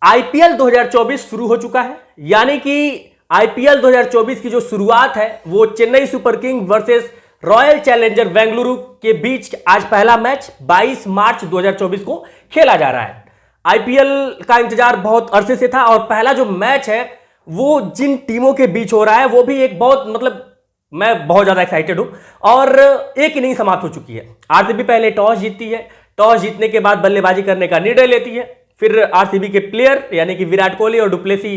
IPL 2024 शुरू हो चुका है, यानी कि आईपीएल 2024 की जो शुरुआत है वो Chennai super king versus royal challenger Bengaluru के बीच आज पहला मैच 22 मार्च 2024 को खेला जा रहा है। आईपीएल का इंतजार बहुत अरसे से था और पहला जो मैच है वो जिन टीमों के बीच हो रहा है वो भी एक बहुत मैं बहुत ज्यादा एक्साइटेड हूं। और एक इनिंग समाप्त हो चुकी है। आरसीबी पहले टॉस जीतती है, टॉस जीतने के बाद बल्लेबाजी करने का निर्णय लेती है। फिर आरसीबी के प्लेयर यानी कि विराट कोहली और डुप्लेसी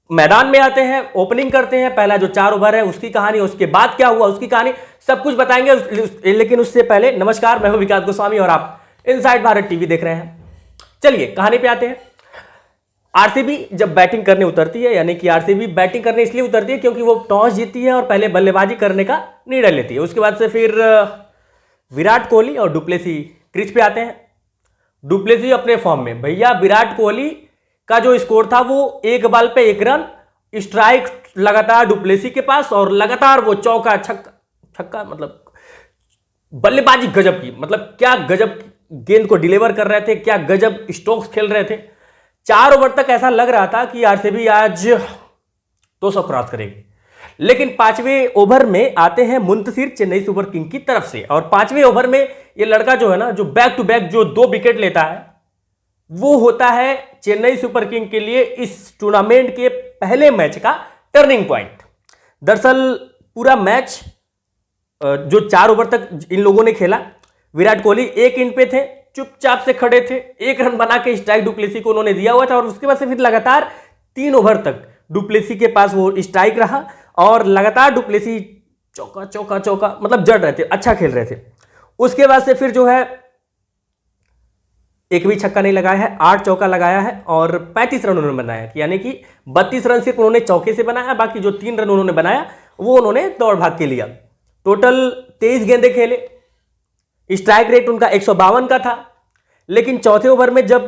मैदान में आते हैं, ओपनिंग करते हैं। पहला जो 4 ओवर है उसकी कहानी, उसके बाद क्या हुआ उसकी कहानी, सब कुछ बताएंगे। लेकिन उससे पहले नमस्कार, मैं हूं विकास गोस्वामी और आप इनसाइड भारत टीवी देख रहे हैं। चलिए कहानी पे आते हैं। आरसीबी जब बैटिंग करने उतरती है, यानी कि आरसीबी बैटिंग करने इसलिए उतरती है क्योंकि वो टॉस जीतती है और पहले बल्लेबाजी करने का निर्णय लेती है। उसके बाद से फिर विराट कोहली और डुप्लेसी क्रीज पे आते हैं। डुप्लेसी अपने फॉर्म में, भैया विराट कोहली का जो स्कोर था वो 1 बॉल पे 1 रन, स्ट्राइक लगातार डुप्लेसी के पास और लगातार वो चौका छक्का बल्लेबाजी गजब की, क्या गजब गेंद को डिलीवर कर रहे थे, क्या गजब स्ट्रोक्स खेल रहे थे। 4 ओवर तक ऐसा लग रहा था कि आरसीबी आज 200 क्रॉस करेगी। लेकिन 5वें ओवर में आते हैं मुंतशिर चेन्नई सुपर किंग की तरफ से और 5वें ओवर में ये लड़का जो है ना, जो बैक टू बैक जो 2 विकेट लेता है, वो होता है चेन्नई सुपर किंग के लिए इस टूर्नामेंट के पहले मैच का टर्निंग पॉइंट। दरअसल पूरा मैच जो 4 ओवर तक इन लोगों ने खेला, विराट कोहली 1 इन पे थे, चुपचाप से खड़े थे। 1 रन बना के स्ट्राइक डुप्लेसी को उन्होंने दिया हुआ था और उसके बाद से फिर लगातार 3 ओवर तक डुप्लेसी के पास वो स्ट्राइक रहा और लगातार डुप्लेसी चौका जड़ रहे थे, अच्छा खेल रहे थे। उसके बाद से फिर जो है एक भी छक्का नहीं लगाया है, 8 चौका लगाया है और 35 रन उन्होंने बनाया, यानी कि 32 रन सिर्फ उन्होंने चौके से बनाया, बाकी जो 3 रन उन्होंने बनाया वो उन्होंने दौड़ भाग के लिया। टोटल 23 गेंदें खेले, स्ट्राइक रेट उनका 152 का था। लेकिन चौथे ओवर में जब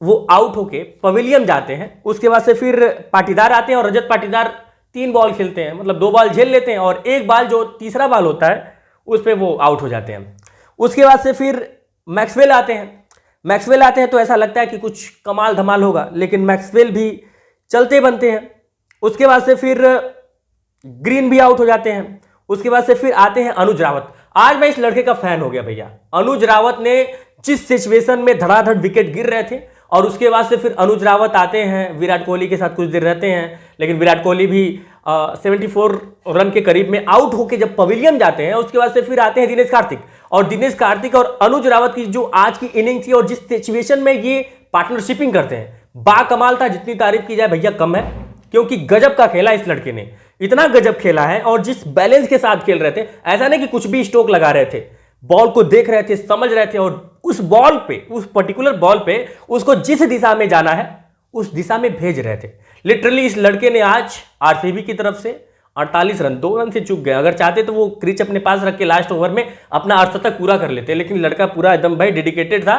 वो आउट होके पवेलियन जाते हैं, उसके बाद से फिर पाटीदार आते हैं और रजत पाटीदार 3 बॉल खेलते हैं, 2 बॉल झेल लेते हैं और 1 बॉल जो तीसरा बॉल होता है उस पर वो आउट हो जाते हैं। उसके बाद से फिर मैक्सवेल आते हैं तो ऐसा लगता है कि कुछ कमाल धमाल होगा, लेकिन मैक्सवेल भी चलते बनते हैं। उसके बाद से फिर ग्रीन भी आउट हो जाते हैं। उसके बाद से फिर आते हैं अनुज रावत। आज मैं इस लड़के का फैन हो गया भैया। अनुज रावत ने जिस सिचुएशन में धड़ाधड़ विकेट गिर रहे थे और उसके बाद से फिर अनुज रावत आते हैं, विराट कोहली के साथ कुछ देर रहते हैं, लेकिन विराट कोहली भी 74 रन के करीब में आउट होके जब पवेलियन जाते हैं, उसके बाद से फिर आते हैं दिनेश कार्तिक और अनुज रावत की जो आज की इनिंग थी और जिस सिचुएशन में ये पार्टनरशिपिंग करते हैं, बाकमाल था। जितनी तारीफ की जाए भैया कम है, क्योंकि गजब का खेला इस लड़के ने, इतना गजब खेला है। और जिस बैलेंस के साथ खेल रहे थे, ऐसा नहीं कि कुछ भी स्ट्रोक लगा रहे थे, बॉल को देख रहे थे, समझ रहे थे और उस बॉल पे, उस पर्टिकुलर बॉल पे उसको जिस दिशा में जाना है उस दिशा में भेज रहे थे। लिटरली इस लड़के ने आज आरसीबी की तरफ से 48 रन, 2 रन से चूक गए। अगर चाहते तो वो क्रीज अपने पास रख के लास्ट ओवर में अपना अर्धशतक पूरा कर लेते, लेकिन लड़का पूरा एकदम भाई डेडिकेटेड था।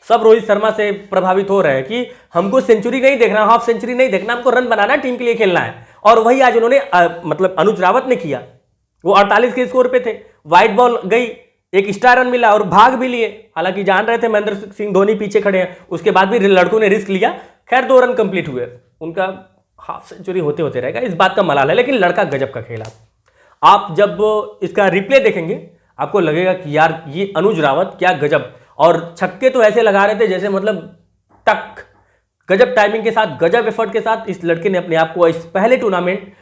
सब रोहित शर्मा से प्रभावित हो रहे हैं कि हमको सेंचुरी नहीं देखना, हाफ सेंचुरी नहीं देखना, हमको रन बनाना, टीम के लिए खेलना है। और वही आज उन्होंने अनुज रावत ने किया। वो 48 के स्कोर पे थे, व्हाइट बॉल गई, 1 एक्स्ट्रा रन मिला और भाग भी लिए। हालांकि जान रहे थे महेंद्र सिंह धोनी पीछे खड़े हैं, उसके बाद भी लड़कों ने रिस्क लिया। खैर 2 रन कंप्लीट हुए, उनका हाफ सेंचुरी होते होते रहेगा, इस बात का मलाल है। लेकिन लड़का गजब का खेला। आप जब इसका रिप्ले देखेंगे आपको लगेगा कि यार ये अनुज रावत क्या गजब, और छक्के तो ऐसे लगा रहे थे जैसे टक, गजब टाइमिंग के साथ, गजब एफर्ट के साथ इस लड़के ने अपने आप को इस पहले टूर्नामेंट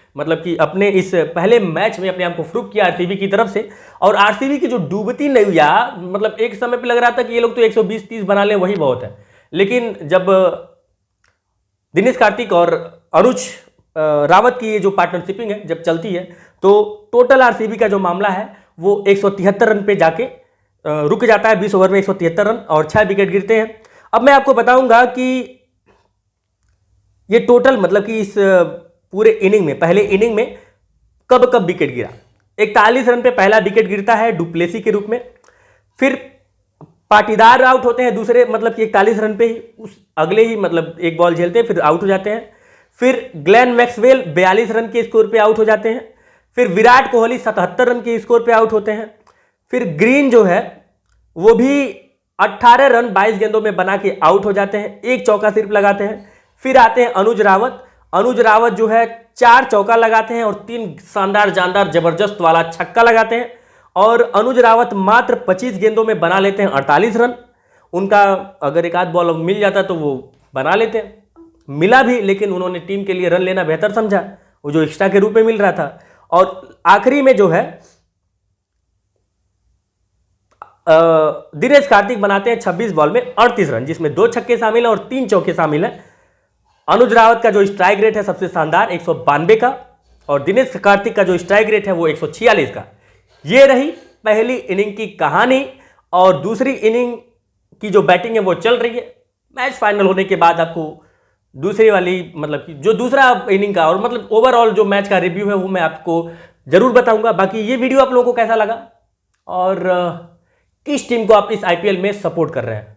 अपने इस पहले मैच में अपने आप को प्रूव किया आरसीबी की तरफ से। और आरसीबी की जो डूबती नैया, एक समय पे लग रहा था कि ये लोग तो 120-30 बना लें वही बहुत है, लेकिन जब दिनेश कार्तिक और अनुज रावत की ये जो पार्टनरशिपिंग है जब चलती है, तो टोटल आरसीबी का जो मामला है वो 173 रन पे जाके रुक जाता है। 20 ओवर में 173 रन और 6 विकेट गिरते हैं। अब मैं आपको बताऊंगा कि ये टोटल कि इस पूरे इनिंग में, पहले इनिंग में कब कब विकेट गिरा। 41 रन पे पहला विकेट गिरता है डुप्लेसी के रूप में, फिर पाटीदार आउट होते हैं दूसरे, कि 41 रन पे ही, उस अगले ही 1 बॉल झेलते हैं, फिर आउट हो जाते हैं। फिर ग्लेन मैक्सवेल 42 रन के स्कोर पे आउट हो जाते हैं। फिर विराट कोहली 77 रन के स्कोर पे आउट होते हैं। फिर ग्रीन जो है वो भी 18 रन 22 गेंदों में बना के आउट हो जाते हैं, एक चौका सिर्फ लगाते हैं। फिर आते हैं अनुज रावत। अनुज रावत जो है 4 चौका लगाते हैं और 3 शानदार जानदार जबरदस्त वाला छक्का लगाते हैं और अनुज रावत मात्र 25 गेंदों में बना लेते हैं 48 रन। उनका अगर एक आध बॉल मिल जाता तो वो बना लेते हैं, मिला भी, लेकिन उन्होंने टीम के लिए रन लेना बेहतर समझा, वो जो एक्स्ट्रा के रूप में मिल रहा था। और आखिरी में जो है दिनेश कार्तिक बनाते हैं 26 बॉल में 38 रन, जिसमें 2 छक्के शामिल हैं और 3 चौके शामिल हैं। अनुज रावत का जो स्ट्राइक रेट है सबसे शानदार 192 का और दिनेश कार्तिक का जो स्ट्राइक रेट है वो 146 का। ये रही पहली इनिंग की कहानी और दूसरी इनिंग की जो बैटिंग है वो चल रही है। मैच फाइनल होने के बाद आपको दूसरी वाली मतलब कि जो दूसरा इनिंग का और मतलब ओवरऑल जो मैच का रिव्यू है वो मैं आपको जरूर बताऊंगा। बाकी ये वीडियो आप लोगों को कैसा लगा और किस टीम को आप इस आईपीएल में सपोर्ट कर रहे हैं,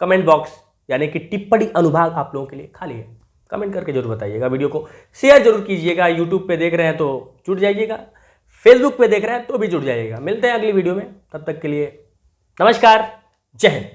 कमेंट बॉक्स यानी कि टिप्पणी अनुभाग आप लोगों के लिए खाली है, कमेंट करके जरूर बताइएगा। वीडियो को शेयर जरूर कीजिएगा। यूट्यूब पे देख रहे हैं तो जुड़ जाइएगा, फेसबुक पे देख रहे हैं तो भी जुड़ जाइएगा। मिलते हैं अगली वीडियो में, तब तक के लिए नमस्कार, जय हिंद।